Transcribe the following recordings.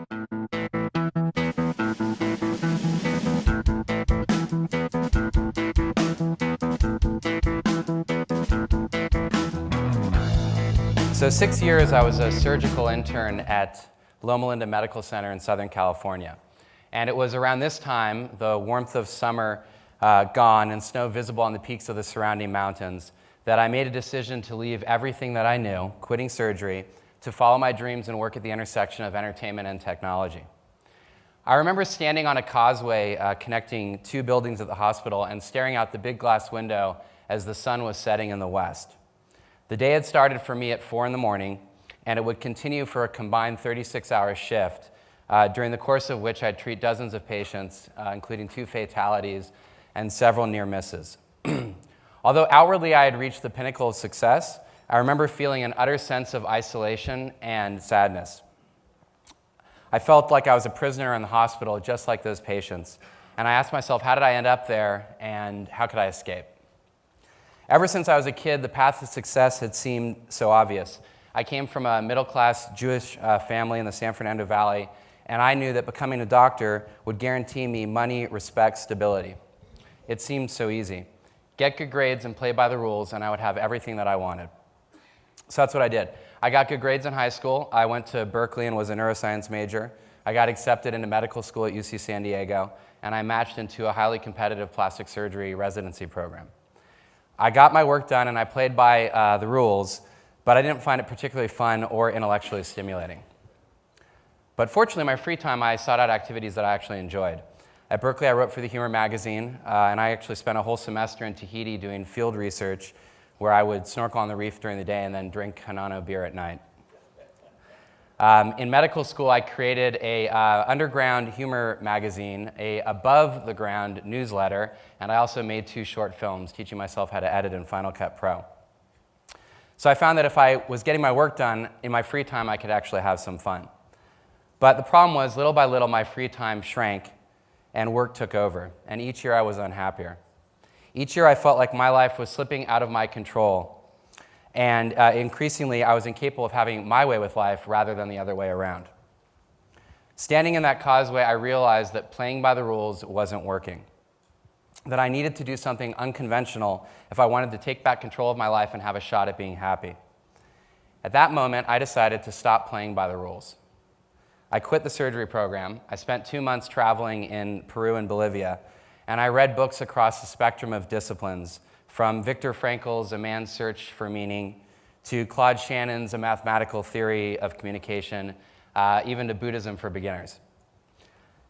So 6 years I was a surgical intern at Loma Linda Medical Center in Southern California. And it was around this time, the warmth of summer gone and snow visible on the peaks of the surrounding mountains, that I made a decision to leave everything that I knew, quitting surgery, to follow my dreams and work at the intersection of entertainment and technology. I remember standing on a causeway connecting two buildings at the hospital and staring out the big glass window as the sun was setting in the west. The day had started for me at 4 in the morning, and it would continue for a combined 36-hour shift, during the course of which I'd treat dozens of patients, including 2 fatalities and several near misses. Although outwardly I had reached the pinnacle of success, I remember feeling an utter sense of isolation and sadness. I felt like I was a prisoner in the hospital, just like those patients, and I asked myself, how did I end up there, and how could I escape? Ever since I was a kid, the path to success had seemed so obvious. I came from a middle-class Jewish family in the San Fernando Valley, and I knew that becoming a doctor would guarantee me money, respect, stability. It seemed so easy. Get good grades and play by the rules, and I would have everything that I wanted. So that's what I did. I got good grades in high school. I went to Berkeley and was a neuroscience major. I got accepted into medical school at UC San Diego, and I matched into a highly competitive plastic surgery residency program. I got my work done and I played by the rules, but I didn't find it particularly fun or intellectually stimulating. But fortunately, in my free time, I sought out activities that I actually enjoyed. At Berkeley, I wrote for the Humor magazine, and I actually spent a whole semester in Tahiti doing field research where I would snorkel on the reef during the day and then drink Hanano beer at night. In medical school, I created a underground humor magazine, a above-the-ground newsletter, and I also made 2 short films, teaching myself how to edit in Final Cut Pro. So I found that if I was getting my work done in my free time, I could actually have some fun. But the problem was, little by little, my free time shrank and work took over, and each year I was unhappier. Each year I felt like my life was slipping out of my control, and increasingly I was incapable of having my way with life rather than the other way around. Standing in that causeway, I realized that playing by the rules wasn't working, that I needed to do something unconventional if I wanted to take back control of my life and have a shot at being happy. At that moment, I decided to stop playing by the rules. I quit the surgery program. I spent 2 months traveling in Peru and Bolivia, and I read books across the spectrum of disciplines, from Viktor Frankl's A Man's Search for Meaning to Claude Shannon's A Mathematical Theory of Communication, even to Buddhism for beginners.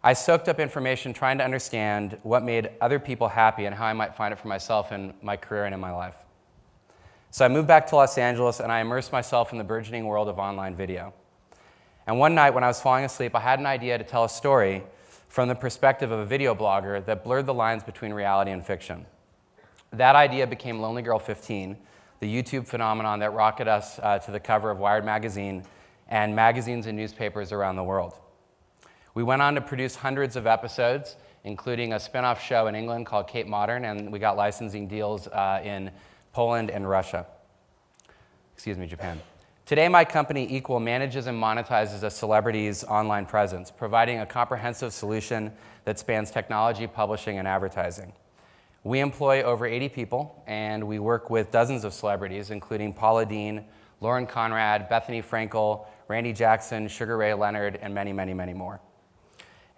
I soaked up information trying to understand what made other people happy and how I might find it for myself in my career and in my life. So I moved back to Los Angeles and I immersed myself in the burgeoning world of online video. And one night when I was falling asleep, I had an idea to tell a story from the perspective of a video blogger that blurred the lines between reality and fiction. That idea became Lonely Girl 15, the YouTube phenomenon that rocketed us to the cover of Wired magazine and magazines and newspapers around the world. We went on to produce hundreds of episodes, including a spin-off show in England called Cape Modern, and we got licensing deals in Poland and Russia. Japan. Today, my company, EQAL, manages and monetizes a celebrity's online presence, providing a comprehensive solution that spans technology, publishing, and advertising. We employ over 80 people, and we work with dozens of celebrities, including Paula Deen, Lauren Conrad, Bethany Frankel, Randy Jackson, Sugar Ray Leonard, and many, many, many more.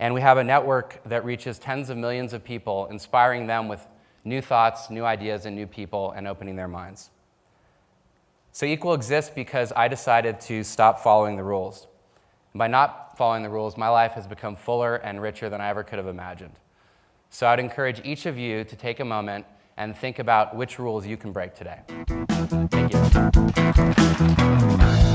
And we have a network that reaches tens of millions of people, inspiring them with new thoughts, new ideas, and new people, and opening their minds. So EQAL exists because I decided to stop following the rules. And by not following the rules, my life has become fuller and richer than I ever could have imagined. So I'd encourage each of you to take a moment and think about which rules you can break today. Thank you.